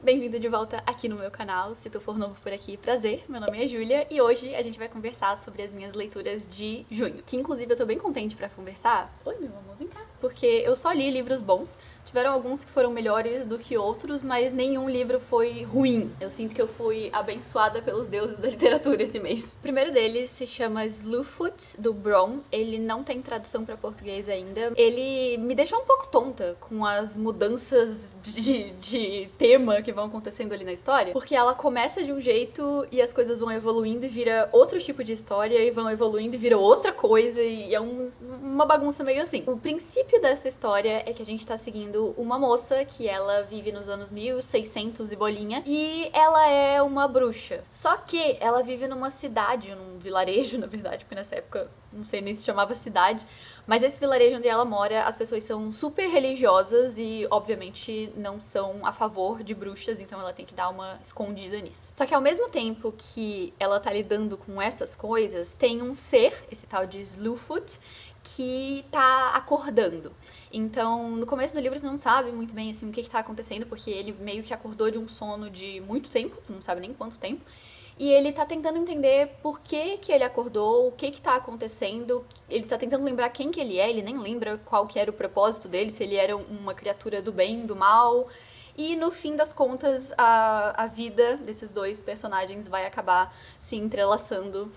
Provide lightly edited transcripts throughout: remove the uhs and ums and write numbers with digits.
Bem-vindo de volta aqui no meu canal. Se tu for novo por aqui, prazer, meu nome é Júlia e hoje a gente vai conversar sobre as minhas leituras de junho, que inclusive eu tô bem contente pra conversar. Oi, meu amor, vem cá. Porque eu só li livros bons, tiveram alguns que foram melhores do que outros, mas nenhum livro foi ruim. Eu sinto que eu fui abençoada pelos deuses da literatura esse mês. O primeiro deles se chama Slewfoot, do Brom. Ele não tem tradução pra português ainda. Ele me deixou um pouco tonta com as mudanças de tema que vão acontecendo ali na história, porque ela começa de um jeito e as coisas vão evoluindo e vira outro tipo de história e vão evoluindo e vira outra coisa e é uma bagunça meio assim. O princípio dessa história é que a gente tá seguindo uma moça que ela vive nos anos 1600 e bolinha e ela é uma bruxa. Só que ela vive numa cidade, num vilarejo, na verdade, porque nessa época não sei nem se chamava cidade, mas esse vilarejo onde ela mora, as pessoas são super religiosas e, obviamente, não são a favor de bruxas, então ela tem que dar uma escondida nisso. Só que ao mesmo tempo que ela tá lidando com essas coisas, tem um ser, esse tal de Slewfoot, que tá acordando. Então, no começo do livro, tu não sabe muito bem, assim, o que tá acontecendo, porque ele meio que acordou de um sono de muito tempo, tu não sabe nem quanto tempo, e ele tá tentando entender por que que ele acordou, o que que tá acontecendo. Ele tá tentando lembrar quem que ele nem lembra qual que era o propósito dele, se ele era uma criatura do bem, do mal. E no fim das contas, a vida desses dois personagens vai acabar se entrelaçando.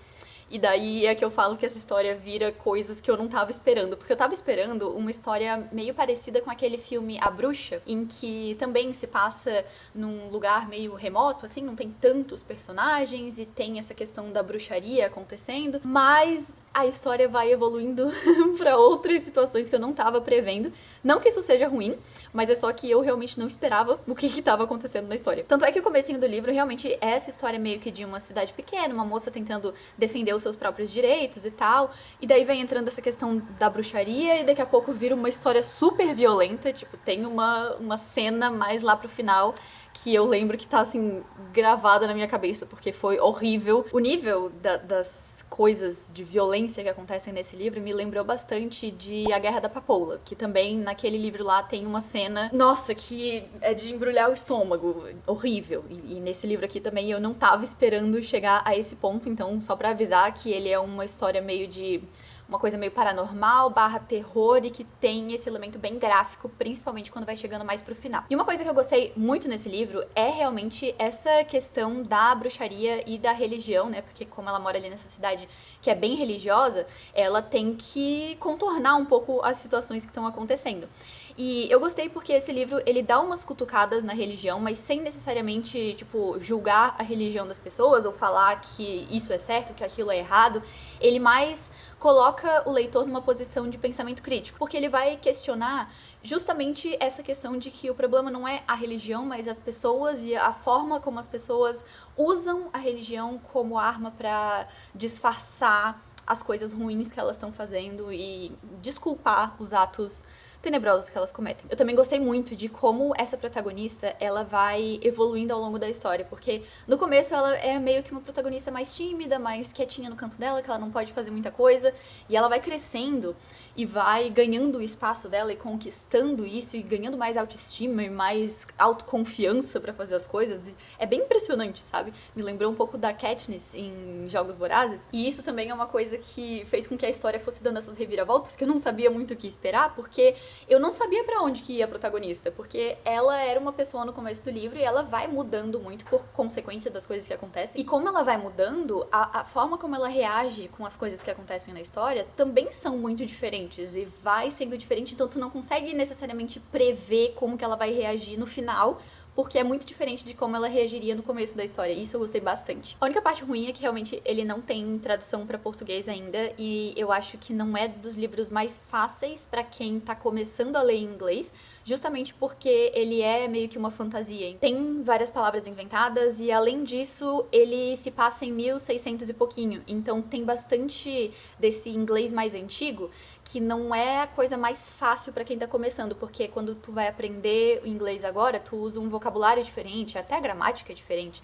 E daí é que eu falo que essa história vira coisas que eu não tava esperando. Porque eu tava esperando uma história meio parecida com aquele filme A Bruxa, em que também se passa num lugar meio remoto, assim, não tem tantos personagens e tem essa questão da bruxaria acontecendo. Mas a história vai evoluindo pra outras situações que eu não tava prevendo. Não que isso seja ruim, mas é só que eu realmente não esperava o que tava acontecendo na história. Tanto é que o comecinho do livro realmente é essa história meio que de uma cidade pequena, uma moça tentando defender os seus próprios direitos e tal, e daí vem entrando essa questão da bruxaria e daqui a pouco vira uma história super violenta, tipo, tem uma cena mais lá pro final que eu lembro que tá, assim, gravada na minha cabeça, porque foi horrível. O nível das coisas de violência que acontecem nesse livro me lembrou bastante de A Guerra da Papoula, que também naquele livro lá tem uma cena, nossa, que é de embrulhar o estômago, horrível. E nesse livro aqui também eu não tava esperando chegar a esse ponto, então só pra avisar que ele é uma história meio de uma coisa meio paranormal, barra terror e que tem esse elemento bem gráfico, principalmente quando vai chegando mais pro final. E uma coisa que eu gostei muito nesse livro é realmente essa questão da bruxaria e da religião, né? Porque como ela mora ali nessa cidade que é bem religiosa, ela tem que contornar um pouco as situações que estão acontecendo. E eu gostei porque esse livro, ele dá umas cutucadas na religião, mas sem necessariamente, tipo, julgar a religião das pessoas ou falar que isso é certo, que aquilo é errado. Ele mais coloca o leitor numa posição de pensamento crítico, porque ele vai questionar justamente essa questão de que o problema não é a religião, mas as pessoas e a forma como as pessoas usam a religião como arma pra disfarçar as coisas ruins que elas estão fazendo e desculpar os atos tenebrosos que elas cometem. Eu também gostei muito de como essa protagonista, ela vai evoluindo ao longo da história, porque no começo ela é meio que uma protagonista mais tímida, mais quietinha no canto dela, que ela não pode fazer muita coisa, e ela vai crescendo e vai ganhando o espaço dela e conquistando isso e ganhando mais autoestima e mais autoconfiança pra fazer as coisas. E é bem impressionante, sabe? Me lembrou um pouco da Katniss em Jogos Vorazes, e isso também é uma coisa que fez com que a história fosse dando essas reviravoltas que eu não sabia muito o que esperar, porque eu não sabia pra onde que ia a protagonista, porque ela era uma pessoa no começo do livro e ela vai mudando muito por consequência das coisas que acontecem. E como ela vai mudando, a forma como ela reage com as coisas que acontecem na história também são muito diferentes e vai sendo diferente, então tu não consegue necessariamente prever como que ela vai reagir no final, porque é muito diferente de como ela reagiria no começo da história. Isso eu gostei bastante. A única parte ruim é que realmente ele não tem tradução pra português ainda, e eu acho que não é dos livros mais fáceis pra quem tá começando a ler em inglês, justamente porque ele é meio que uma fantasia. Tem várias palavras inventadas e, além disso, ele se passa em 1600 e pouquinho. Então tem bastante desse inglês mais antigo que não é a coisa mais fácil pra quem tá começando, porque quando tu vai aprender o inglês agora, tu usa um vocabulário diferente, até a gramática é diferente.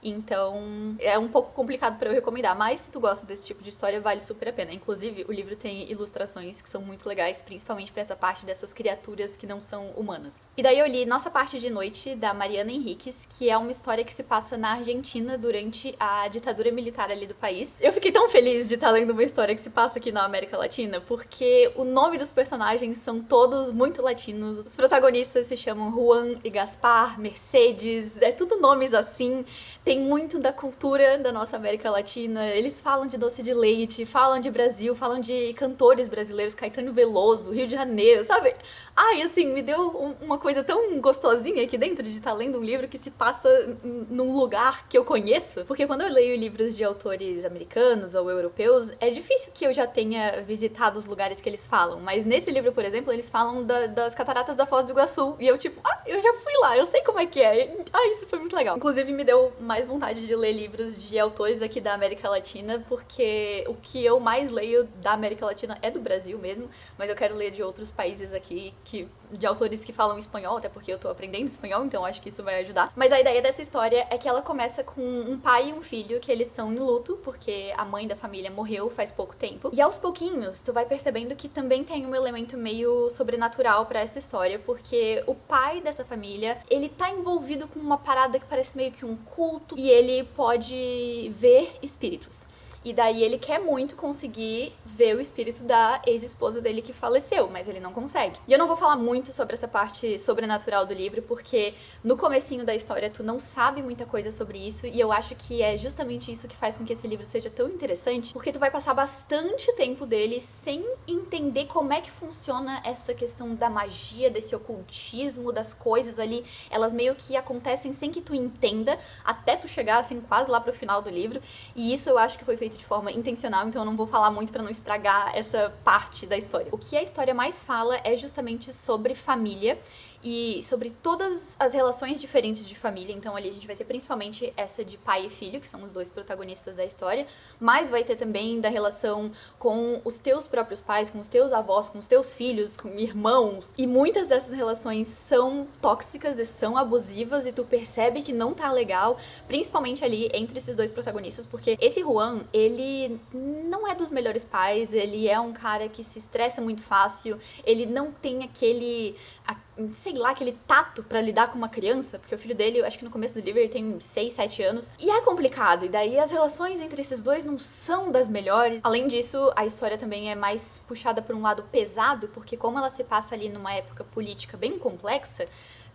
Então é um pouco complicado pra eu recomendar, mas se tu gosta desse tipo de história, vale super a pena. Inclusive, o livro tem ilustrações que são muito legais, principalmente pra essa parte dessas criaturas que não são humanas. E daí eu li Nossa Parte de Noite, da Mariana Henriques, que é uma história que se passa na Argentina durante a ditadura militar ali do país. Eu fiquei tão feliz de estar lendo uma história que se passa aqui na América Latina, porque o nome dos personagens são todos muito latinos. Os protagonistas se chamam Juan e Gaspar, Mercedes, é tudo nomes assim. Tem muito da cultura da nossa América Latina. Eles falam de doce de leite, falam de Brasil, falam de cantores brasileiros, Caetano Veloso, Rio de Janeiro, sabe? Ai, assim, me deu uma coisa tão gostosinha aqui dentro de estar lendo um livro que se passa num lugar que eu conheço. Porque quando eu leio livros de autores americanos ou europeus, é difícil que eu já tenha visitado os lugares que eles falam. Mas nesse livro, por exemplo, eles falam das cataratas da Foz do Iguaçu. E eu tipo, eu já fui lá, eu sei como é que é. Isso foi muito legal. Inclusive, me deu mais vontade de ler livros de autores aqui da América Latina, porque o que eu mais leio da América Latina é do Brasil mesmo, mas eu quero ler de outros países aqui, de autores que falam espanhol, até porque eu tô aprendendo espanhol, então acho que isso vai ajudar. Mas a ideia dessa história é que ela começa com um pai e um filho que eles estão em luto, porque a mãe da família morreu faz pouco tempo. E aos pouquinhos, tu vai percebendo que também tem um elemento meio sobrenatural pra essa história, porque o pai dessa família, ele tá envolvido com uma parada que parece meio que um culto, e ele pode ver espíritos. E daí ele quer muito conseguir ver o espírito da ex-esposa dele que faleceu, mas ele não consegue. E eu não vou falar muito sobre essa parte sobrenatural do livro, porque no comecinho da história tu não sabe muita coisa sobre isso, e eu acho que é justamente isso que faz com que esse livro seja tão interessante, porque tu vai passar bastante tempo dele sem entender como é que funciona essa questão da magia, desse ocultismo, das coisas ali. Elas meio que acontecem sem que tu entenda, até tu chegar assim quase lá pro final do livro, e isso eu acho que foi feito de forma intencional, então eu não vou falar muito pra não estragar essa parte da história. O que a história mais fala é justamente sobre família e sobre todas as relações diferentes de família. Então ali a gente vai ter principalmente essa de pai e filho, que são os dois protagonistas da história, mas vai ter também da relação com os teus próprios pais, com os teus avós, com os teus filhos, com irmãos, e muitas dessas relações são tóxicas e são abusivas, e tu percebe que não tá legal, principalmente ali entre esses dois protagonistas, porque esse Juan, ele não é dos melhores pais, ele é um cara que se estressa muito fácil, ele não tem aquele tato pra lidar com uma criança, porque o filho dele, eu acho que no começo do livro ele tem 6, 7 anos, e é complicado, e daí as relações entre esses dois não são das melhores. Além disso, a história também é mais puxada por um lado pesado, porque como ela se passa ali numa época política bem complexa,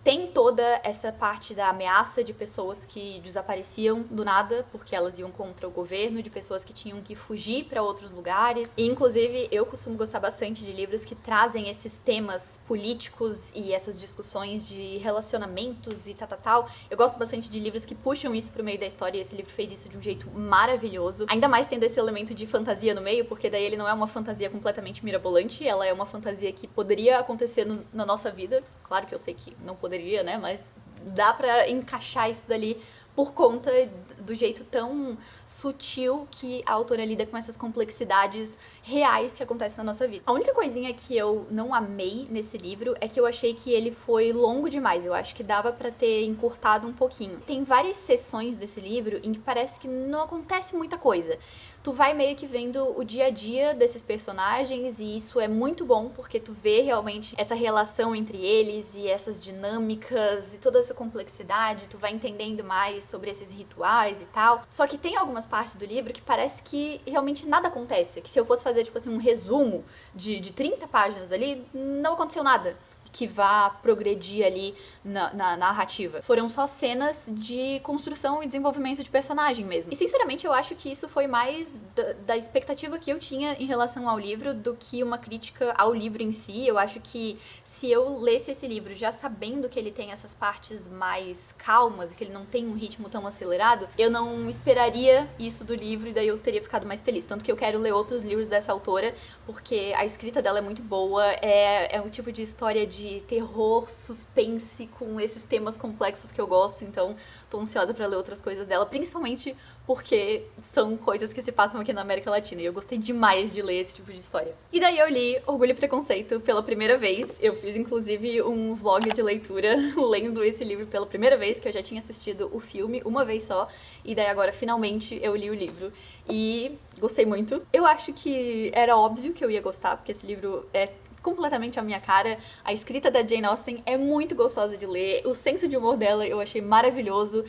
tem toda essa parte da ameaça de pessoas que desapareciam do nada porque elas iam contra o governo, de pessoas que tinham que fugir para outros lugares. E, inclusive, eu costumo gostar bastante de livros que trazem esses temas políticos e essas discussões de relacionamentos e tal. Eu gosto bastante de livros que puxam isso pro meio da história, e esse livro fez isso de um jeito maravilhoso. Ainda mais tendo esse elemento de fantasia no meio, porque daí ele não é uma fantasia completamente mirabolante, ela é uma fantasia que poderia acontecer na nossa vida. Claro que eu sei que não poderia, né? Mas dá pra encaixar isso dali por conta do jeito tão sutil que a autora lida com essas complexidades reais que acontecem na nossa vida. A única coisinha que eu não amei nesse livro é que eu achei que ele foi longo demais. Eu acho que dava pra ter encurtado um pouquinho. Tem várias sessões desse livro em que parece que não acontece muita coisa. Tu vai meio que vendo o dia a dia desses personagens, e isso é muito bom porque tu vê realmente essa relação entre eles e essas dinâmicas e toda essa complexidade, tu vai entendendo mais sobre esses rituais e tal. Só que tem algumas partes do livro que parece que realmente nada acontece, que se eu fosse fazer tipo assim um resumo de 30 páginas ali, não aconteceu nada que vá progredir ali na narrativa. Foram só cenas de construção e desenvolvimento de personagem mesmo. E sinceramente eu acho que isso foi mais da expectativa que eu tinha em relação ao livro do que uma crítica ao livro em si. Eu acho que se eu lesse esse livro já sabendo que ele tem essas partes mais calmas e que ele não tem um ritmo tão acelerado, eu não esperaria isso do livro, e daí eu teria ficado mais feliz. Tanto que eu quero ler outros livros dessa autora, porque a escrita dela é muito boa, é um tipo de história de de terror, suspense, com esses temas complexos que eu gosto, então tô ansiosa pra ler outras coisas dela, principalmente porque são coisas que se passam aqui na América Latina, e eu gostei demais de ler esse tipo de história. E daí eu li Orgulho e Preconceito pela primeira vez, eu fiz inclusive um vlog de leitura lendo esse livro pela primeira vez, que eu já tinha assistido o filme uma vez só, e daí agora finalmente eu li o livro. E gostei muito. Eu acho que era óbvio que eu ia gostar, porque esse livro é completamente a minha cara. A escrita da Jane Austen é muito gostosa de ler. O senso de humor dela eu achei maravilhoso.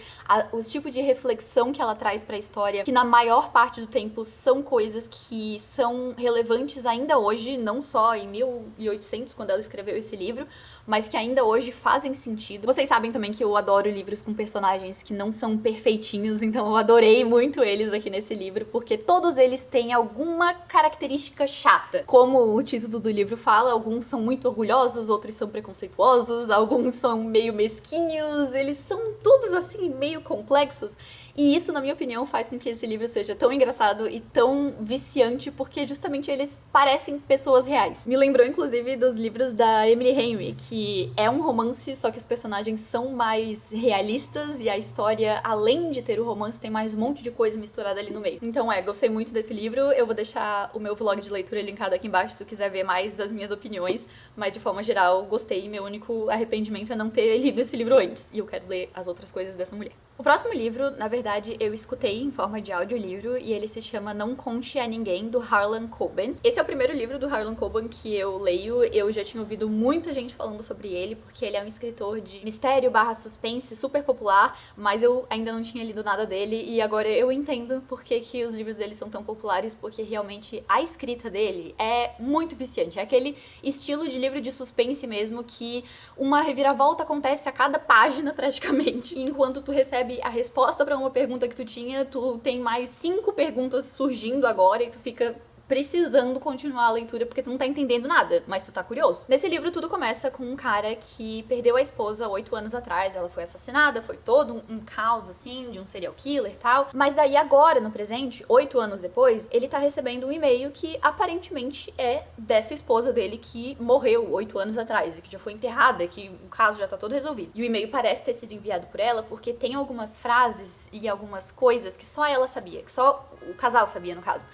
Os tipos de reflexão que ela traz pra história, que na maior parte do tempo são coisas que são relevantes ainda hoje, não só em 1800, quando ela escreveu esse livro, mas que ainda hoje fazem sentido. Vocês sabem também que eu adoro livros com personagens que não são perfeitinhos, então eu adorei muito eles aqui nesse livro, porque todos eles têm alguma característica chata. Como o título do livro fala, alguns são muito orgulhosos, outros são preconceituosos, alguns são meio mesquinhos, eles são todos assim meio complexos. E isso, na minha opinião, faz com que esse livro seja tão engraçado e tão viciante, porque justamente eles parecem pessoas reais. Me lembrou, inclusive, dos livros da Emily Henry, que é um romance, só que os personagens são mais realistas e a história, além de ter o romance, tem mais um monte de coisa misturada ali no meio. Então, gostei muito desse livro. Eu vou deixar o meu vlog de leitura linkado aqui embaixo, se tu quiser ver mais das minhas opiniões, mas de forma geral, gostei. Meu único arrependimento é não ter lido esse livro antes, e eu quero ler as outras coisas dessa mulher. O próximo livro, na verdade, eu escutei em forma de audiolivro e ele se chama Não Conte a Ninguém, do Harlan Coben. Esse é o primeiro livro do Harlan Coben que eu leio. Eu já tinha ouvido muita gente falando sobre ele, porque ele é um escritor de mistério / suspense super popular, mas eu ainda não tinha lido nada dele e agora eu entendo por que os livros dele são tão populares, porque realmente a escrita dele é muito viciante. É aquele estilo de livro de suspense mesmo, que uma reviravolta acontece a cada página praticamente, e enquanto tu recebe a resposta pra uma pergunta que tu tinha, tu tem mais 5 perguntas surgindo agora e tu fica precisando continuar a leitura porque tu não tá entendendo nada, mas tu tá curioso. Nesse livro tudo começa com um cara que perdeu a esposa 8 anos atrás, ela foi assassinada, foi todo um caos assim, de um serial killer e tal, mas daí agora, no presente, 8 anos depois, ele tá recebendo um e-mail que aparentemente é dessa esposa dele que morreu 8 anos atrás e que já foi enterrada, que o caso já tá todo resolvido. E o e-mail parece ter sido enviado por ela porque tem algumas frases e algumas coisas que só ela sabia, que só o casal sabia no caso.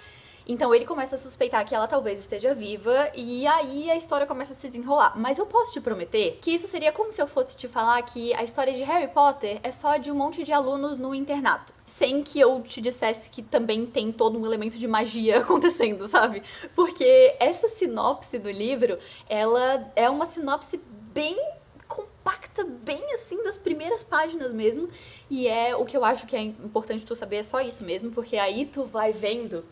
Então ele começa a suspeitar que ela talvez esteja viva e aí a história começa a se desenrolar. Mas eu posso te prometer que isso seria como se eu fosse te falar que a história de Harry Potter é só de um monte de alunos no internato. Sem que eu te dissesse que também tem todo um elemento de magia acontecendo, sabe? Porque essa sinopse do livro, ela é uma sinopse bem compacta, bem assim, das primeiras páginas mesmo. E é o que eu acho que é importante tu saber, é só isso mesmo, porque aí tu vai vendo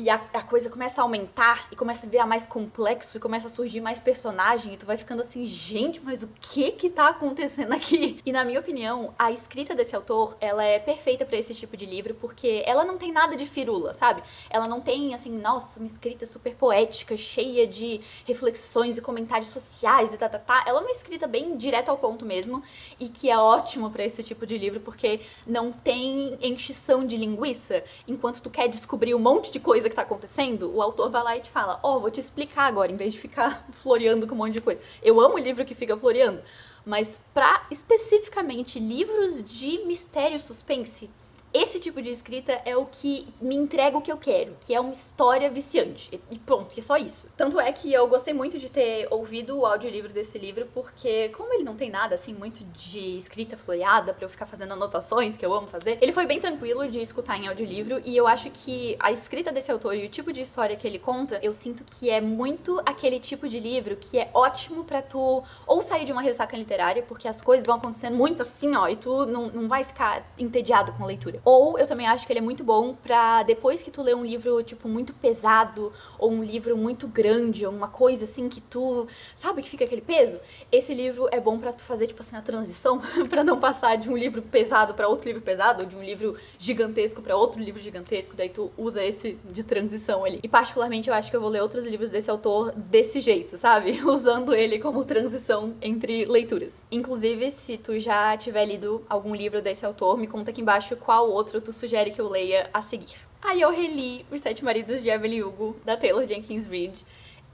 e a coisa começa a aumentar e começa a virar mais complexo e começa a surgir mais personagem e tu vai ficando assim, gente, mas o que tá acontecendo aqui? E na minha opinião, a escrita desse autor, ela é perfeita pra esse tipo de livro porque ela não tem nada de firula, sabe? Ela não tem, assim, nossa, uma escrita super poética, cheia de reflexões e comentários sociais e tá. Ela é uma escrita bem direto ao ponto mesmo e que é ótimo pra esse tipo de livro porque não tem enchição de linguiça enquanto tu quer descobrir um monte de coisa que tá acontecendo, o autor vai lá e te fala, vou te explicar agora, em vez de ficar floreando com um monte de coisa. Eu amo livro que fica floreando, mas pra especificamente livros de mistério e suspense, esse tipo de escrita é o que me entrega o que eu quero, que é uma história viciante. E pronto, que é só isso. Tanto é que eu gostei muito de ter ouvido o audiolivro desse livro, porque como ele não tem nada, assim, muito de escrita floreada pra eu ficar fazendo anotações, que eu amo fazer, ele foi bem tranquilo de escutar em audiolivro, e eu acho que a escrita desse autor e o tipo de história que ele conta, eu sinto que é muito aquele tipo de livro que é ótimo pra tu ou sair de uma ressaca literária, porque as coisas vão acontecendo muito assim, e tu não vai ficar entediado com a leitura. Ou eu também acho que ele é muito bom pra depois que tu lê um livro, tipo, muito pesado, ou um livro muito grande, ou uma coisa assim que tu, sabe, que fica aquele peso? Esse livro é bom pra tu fazer, tipo assim, a transição, pra não passar de um livro pesado pra outro livro pesado, ou de um livro gigantesco pra outro livro gigantesco, daí tu usa esse de transição ali. E particularmente eu acho que eu vou ler outros livros desse autor desse jeito, sabe? Usando ele como transição entre leituras. Inclusive, se tu já tiver lido algum livro desse autor, me conta aqui embaixo qual outro tu sugere que eu leia a seguir. Aí eu reli Os Sete Maridos de Evelyn Hugo, da Taylor Jenkins Reid.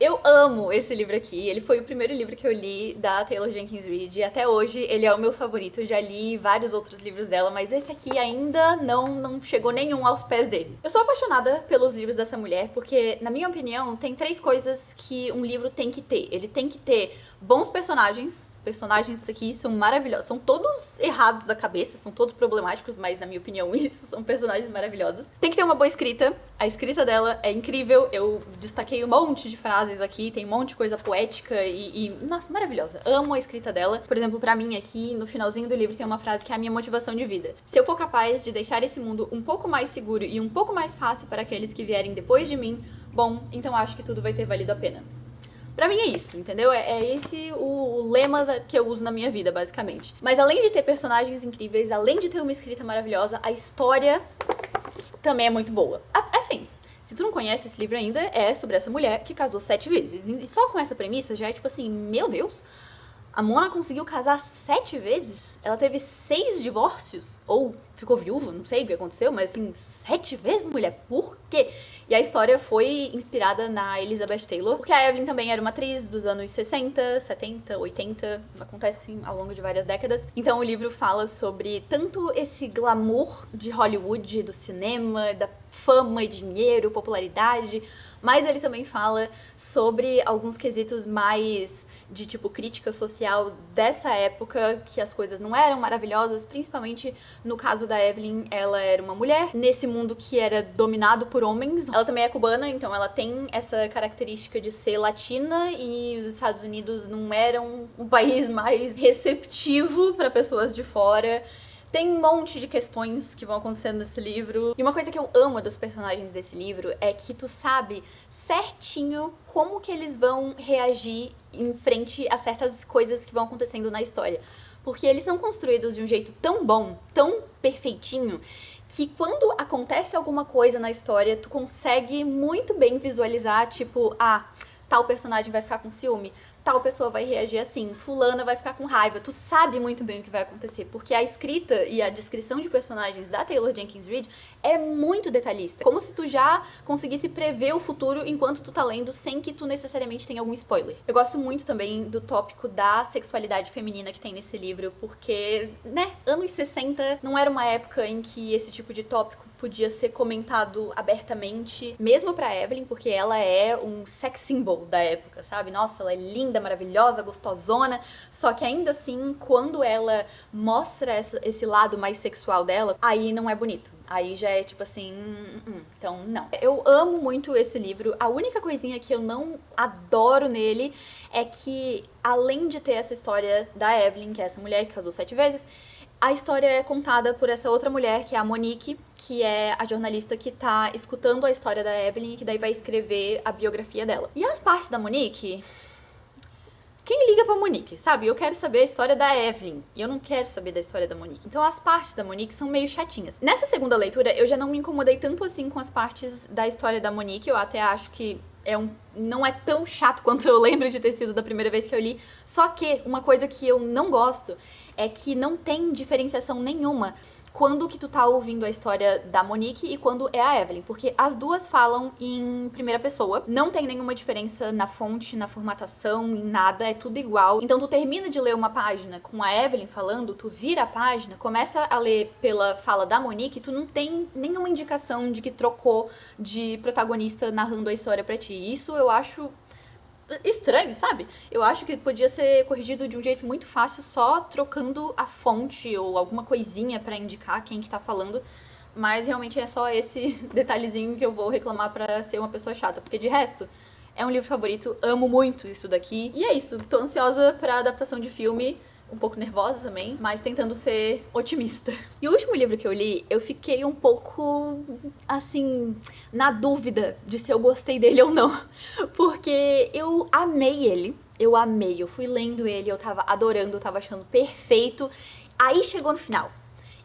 Eu amo esse livro aqui. Ele foi o primeiro livro que eu li da Taylor Jenkins Reid. E até hoje ele é o meu favorito. Eu já li vários outros livros dela, mas esse aqui ainda não chegou nenhum aos pés dele. Eu sou apaixonada pelos livros dessa mulher porque, na minha opinião, tem 3 coisas que um livro tem que ter. Ele tem que ter bons personagens. Os personagens aqui são maravilhosos. São todos errados da cabeça, são todos problemáticos, mas na minha opinião isso são personagens maravilhosos. Tem que ter uma boa escrita. A escrita dela é incrível. Eu destaquei um monte de frases aqui, tem um monte de coisa poética nossa, maravilhosa. Amo a escrita dela. Por exemplo, pra mim aqui, no finalzinho do livro, tem uma frase que é a minha motivação de vida. Se eu for capaz de deixar esse mundo um pouco mais seguro e um pouco mais fácil para aqueles que vierem depois de mim, bom, então acho que tudo vai ter valido a pena. Pra mim é isso, entendeu? É esse o lema que eu uso na minha vida, basicamente. Mas além de ter personagens incríveis, além de ter uma escrita maravilhosa, a história também é muito boa. Assim, se tu não conhece esse livro ainda, é sobre essa mulher que casou 7 vezes. E só com essa premissa já é tipo assim, meu Deus, a Mona conseguiu casar 7 vezes? Ela teve 6 divórcios? Ou ficou viúva, não sei o que aconteceu, mas assim, 7 vezes, mulher? Por quê? E a história foi inspirada na Elizabeth Taylor, porque a Evelyn também era uma atriz dos anos 60, 70, 80, acontece assim ao longo de várias décadas. Então o livro fala sobre tanto esse glamour de Hollywood, do cinema, da fama e dinheiro, popularidade, mas ele também fala sobre alguns quesitos mais de tipo crítica social dessa época, que as coisas não eram maravilhosas, principalmente no caso da Evelyn, ela era uma mulher nesse mundo que era dominado por homens. Ela também é cubana, então ela tem essa característica de ser latina e os Estados Unidos não eram um país mais receptivo para pessoas de fora. Tem um monte de questões que vão acontecendo nesse livro. E uma coisa que eu amo dos personagens desse livro é que tu sabe certinho como que eles vão reagir em frente a certas coisas que vão acontecendo na história. Porque eles são construídos de um jeito tão bom, tão perfeitinho, que quando acontece alguma coisa na história, tu consegue muito bem visualizar, tipo, tal personagem vai ficar com ciúme, tal pessoa vai reagir assim, fulana vai ficar com raiva. Tu sabe muito bem o que vai acontecer, porque a escrita e a descrição de personagens da Taylor Jenkins Reid é muito detalhista. Como se tu já conseguisse prever o futuro enquanto tu tá lendo, sem que tu necessariamente tenha algum spoiler. Eu gosto muito também do tópico da sexualidade feminina que tem nesse livro, porque, anos 60 não era uma época em que esse tipo de tópico podia ser comentado abertamente, mesmo pra Evelyn, porque ela é um sex symbol da época, sabe? Nossa, ela é linda, maravilhosa, gostosona, só que ainda assim, quando ela mostra esse lado mais sexual dela, aí não é bonito. Aí já é tipo assim, então não. Eu amo muito esse livro. A única coisinha que eu não adoro nele é que, além de ter essa história da Evelyn, que é essa mulher que casou 7 vezes, a história é contada por essa outra mulher, que é a Monique, que é a jornalista que tá escutando a história da Evelyn e que daí vai escrever a biografia dela. E as partes da Monique... Quem liga pra Monique, sabe? Eu quero saber a história da Evelyn e eu não quero saber da história da Monique. Então as partes da Monique são meio chatinhas. Nessa segunda leitura, eu já não me incomodei tanto assim com as partes da história da Monique. Eu até acho que não é tão chato quanto eu lembro de ter sido da primeira vez que eu li. Só que uma coisa que eu não gosto é que não tem diferenciação nenhuma quando que tu tá ouvindo a história da Monique e quando é a Evelyn, porque as duas falam em primeira pessoa, não tem nenhuma diferença na fonte, na formatação, em nada, é tudo igual. Então tu termina de ler uma página com a Evelyn falando, tu vira a página, começa a ler pela fala da Monique, tu não tem nenhuma indicação de que trocou de protagonista narrando a história pra ti. Isso eu acho estranho, sabe? Eu acho que podia ser corrigido de um jeito muito fácil, só trocando a fonte ou alguma coisinha pra indicar quem que tá falando. Mas realmente é só esse detalhezinho que eu vou reclamar pra ser uma pessoa chata, porque de resto é um livro favorito, amo muito isso daqui. E é isso, tô ansiosa pra adaptação de filme, um pouco nervosa também, mas tentando ser otimista. E o último livro que eu li, eu fiquei um pouco, assim, na dúvida de se eu gostei dele ou não. Porque eu amei ele, eu fui lendo ele, eu tava adorando, eu tava achando perfeito. Aí chegou no final.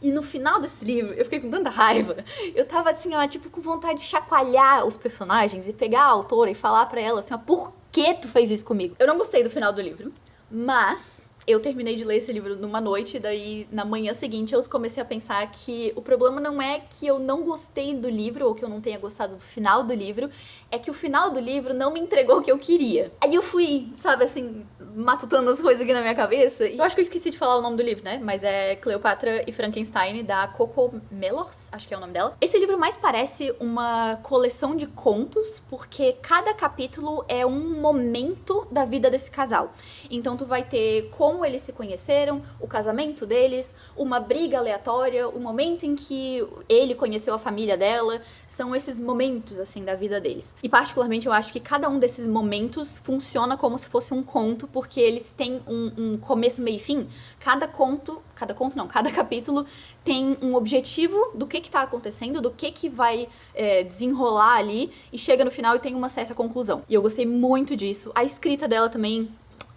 E no final desse livro, eu fiquei com tanta raiva. Eu tava assim, ó, tipo, com vontade de chacoalhar os personagens e pegar a autora e falar pra ela assim, ó, por que tu fez isso comigo? Eu não gostei do final do livro, mas eu terminei de ler esse livro numa noite, daí na manhã seguinte eu comecei a pensar que o problema não é que eu não gostei do livro, ou que eu não tenha gostado do final do livro, é que o final do livro não me entregou o que eu queria. Aí eu fui, sabe, assim, matutando as coisas aqui na minha cabeça. Eu acho que eu esqueci de falar o nome do livro, né? Mas é Cleopatra e Frankenstein, da Coco Mellors, acho que é o nome dela. Esse livro mais parece uma coleção de contos, porque cada capítulo é um momento da vida desse casal. Então tu vai ter como eles se conheceram, o casamento deles, uma briga aleatória, o momento em que ele conheceu a família dela. São esses momentos, assim, da vida deles. E particularmente eu acho que cada um desses momentos funciona como se fosse um conto, porque eles têm um começo, meio e fim. Cada capítulo tem um objetivo do que tá acontecendo, do que vai desenrolar ali, e chega no final e tem uma certa conclusão. E eu gostei muito disso. A escrita dela também,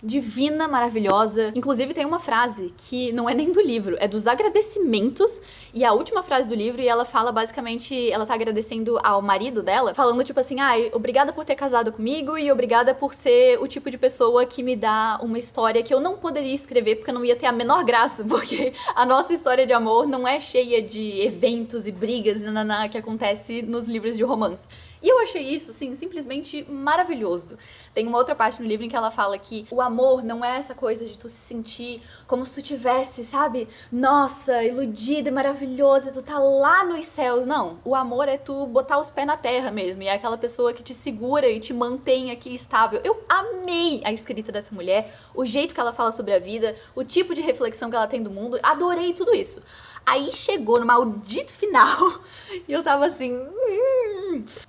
divina, maravilhosa. Inclusive tem uma frase que não é nem do livro, é dos agradecimentos, e a última frase do livro, e ela fala basicamente, ela tá agradecendo ao marido dela, falando tipo assim, obrigada por ter casado comigo e obrigada por ser o tipo de pessoa que me dá uma história que eu não poderia escrever porque eu não ia ter a menor graça, porque a nossa história de amor não é cheia de eventos e brigas que acontece nos livros de romance. E eu achei isso, assim, simplesmente maravilhoso. Tem uma outra parte no livro em que ela fala que o amor não é essa coisa de tu se sentir como se tu tivesse, sabe? Nossa, iludida e maravilhosa, e tu tá lá nos céus. Não, o amor é tu botar os pés na terra mesmo. E é aquela pessoa que te segura e te mantém aqui estável. Eu amei a escrita dessa mulher, o jeito que ela fala sobre a vida, o tipo de reflexão que ela tem do mundo. Adorei tudo isso. Aí chegou no maldito final e eu tava assim...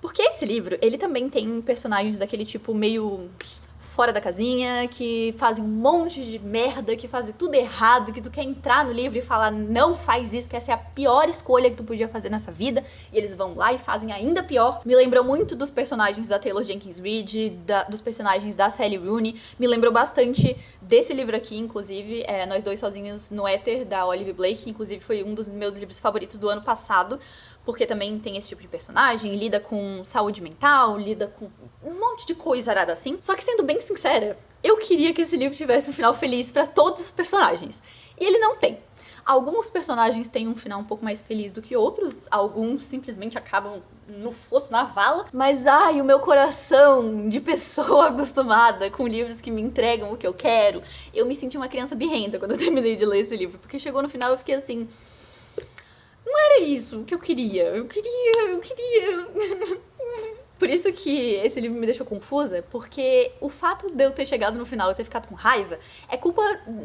Porque esse livro, ele também tem personagens daquele tipo meio fora da casinha, que fazem um monte de merda, que fazem tudo errado, que tu quer entrar no livro e falar, não faz isso, que essa é a pior escolha que tu podia fazer nessa vida, e eles vão lá e fazem ainda pior. Me lembrou muito dos personagens da Taylor Jenkins Reid, dos personagens da Sally Rooney, me lembrou bastante desse livro aqui, inclusive, Nós Dois Sozinhos no Éter, da Olivia Blake, que inclusive foi um dos meus livros favoritos do ano passado, porque também tem esse tipo de personagem, lida com saúde mental, lida com um monte de coisa arada assim. Só que, sendo bem sincera, eu queria que esse livro tivesse um final feliz pra todos os personagens. E ele não tem. Alguns personagens têm um final um pouco mais feliz do que outros, alguns simplesmente acabam no fosso, na vala. Mas, o meu coração de pessoa acostumada com livros que me entregam o que eu quero, eu me senti uma criança birrenta quando eu terminei de ler esse livro, porque chegou no final e eu fiquei assim... Não era isso que eu queria. Eu queria. Por isso que esse livro me deixou confusa, porque o fato de eu ter chegado no final e ter ficado com raiva é culpa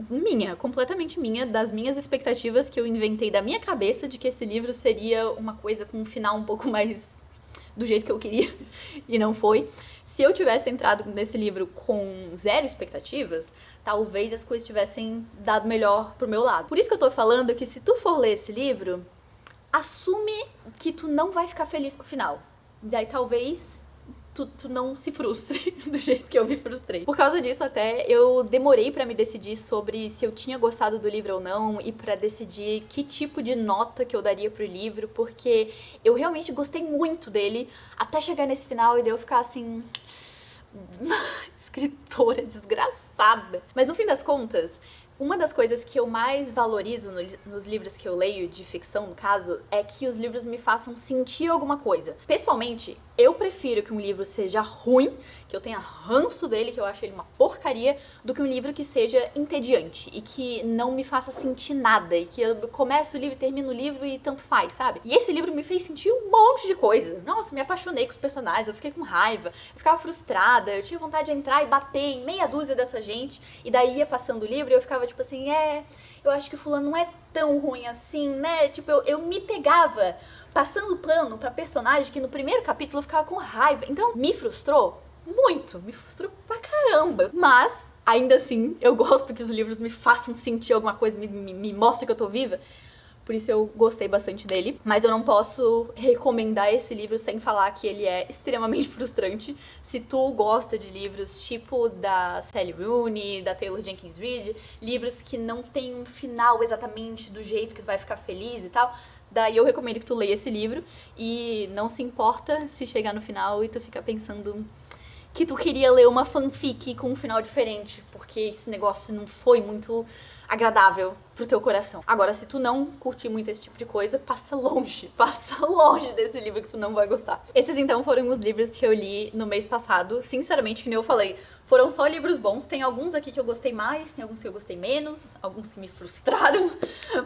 minha, completamente minha, das minhas expectativas que eu inventei da minha cabeça de que esse livro seria uma coisa com um final um pouco mais do jeito que eu queria, e não foi. Se eu tivesse entrado nesse livro com zero expectativas, talvez as coisas tivessem dado melhor pro meu lado. Por isso que eu tô falando que se tu for ler esse livro, assume que tu não vai ficar feliz com o final. Daí talvez tu não se frustre do jeito que eu me frustrei. Por causa disso, até, eu demorei pra me decidir sobre se eu tinha gostado do livro ou não, e pra decidir que tipo de nota que eu daria pro livro, porque eu realmente gostei muito dele, até chegar nesse final e daí eu ficar assim... escritora desgraçada. Mas no fim das contas... Uma das coisas que eu mais valorizo nos livros que eu leio, de ficção no caso, é que os livros me façam sentir alguma coisa. Pessoalmente, eu prefiro que um livro seja ruim, que eu tenha ranço dele, que eu ache ele uma porcaria, do que um livro que seja entediante e que não me faça sentir nada, e que eu começo o livro, termino o livro e tanto faz, sabe? E esse livro me fez sentir um monte de coisa. Nossa, me apaixonei com os personagens, eu fiquei com raiva, eu ficava frustrada, eu tinha vontade de entrar e bater em meia dúzia dessa gente, e daí ia passando o livro e eu ficava tipo assim, eu acho que o fulano não é tão ruim assim, né? Tipo, eu me pegava passando pano pra personagem que no primeiro capítulo eu ficava com raiva. Então, me frustrou muito, me frustrou pra caramba. Mas, ainda assim, eu gosto que os livros me façam sentir alguma coisa, me mostrem que eu tô viva. Por isso eu gostei bastante dele. Mas eu não posso recomendar esse livro sem falar que ele é extremamente frustrante. Se tu gosta de livros tipo da Sally Rooney, da Taylor Jenkins Reid, livros que não tem um final exatamente do jeito que tu vai ficar feliz e tal, daí eu recomendo que tu leia esse livro e não se importa se chegar no final e tu fica pensando... que tu queria ler uma fanfic com um final diferente, porque esse negócio não foi muito agradável pro teu coração. Agora, se tu não curtir muito esse tipo de coisa, passa longe desse livro que tu não vai gostar. Esses, então, foram os livros que eu li no mês passado. Sinceramente, que nem eu falei, foram só livros bons. Tem alguns aqui que eu gostei mais, tem alguns que eu gostei menos, alguns que me frustraram,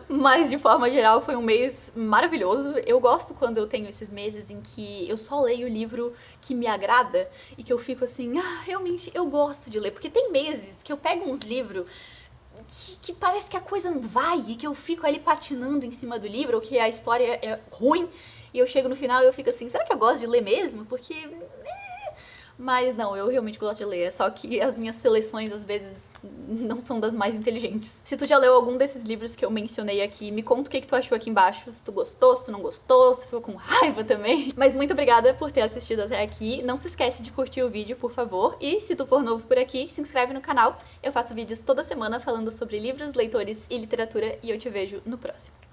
mas, de forma geral, foi um mês maravilhoso. Eu gosto quando eu tenho esses meses em que eu só leio o livro que me agrada e que eu fico assim, realmente, eu gosto de ler. Porque tem meses que eu pego uns livros que parece que a coisa não vai e que eu fico ali patinando em cima do livro, ou que a história é ruim e eu chego no final e eu fico assim, será que eu gosto de ler mesmo? Porque... Mas não, eu realmente gosto de ler, só que as minhas seleções às vezes não são das mais inteligentes. Se tu já leu algum desses livros que eu mencionei aqui, me conta o que tu achou aqui embaixo, se tu gostou, se tu não gostou, se ficou com raiva também. Mas muito obrigada por ter assistido até aqui, não se esquece de curtir o vídeo, por favor, e se tu for novo por aqui, se inscreve no canal, eu faço vídeos toda semana falando sobre livros, leitores e literatura, e eu te vejo no próximo.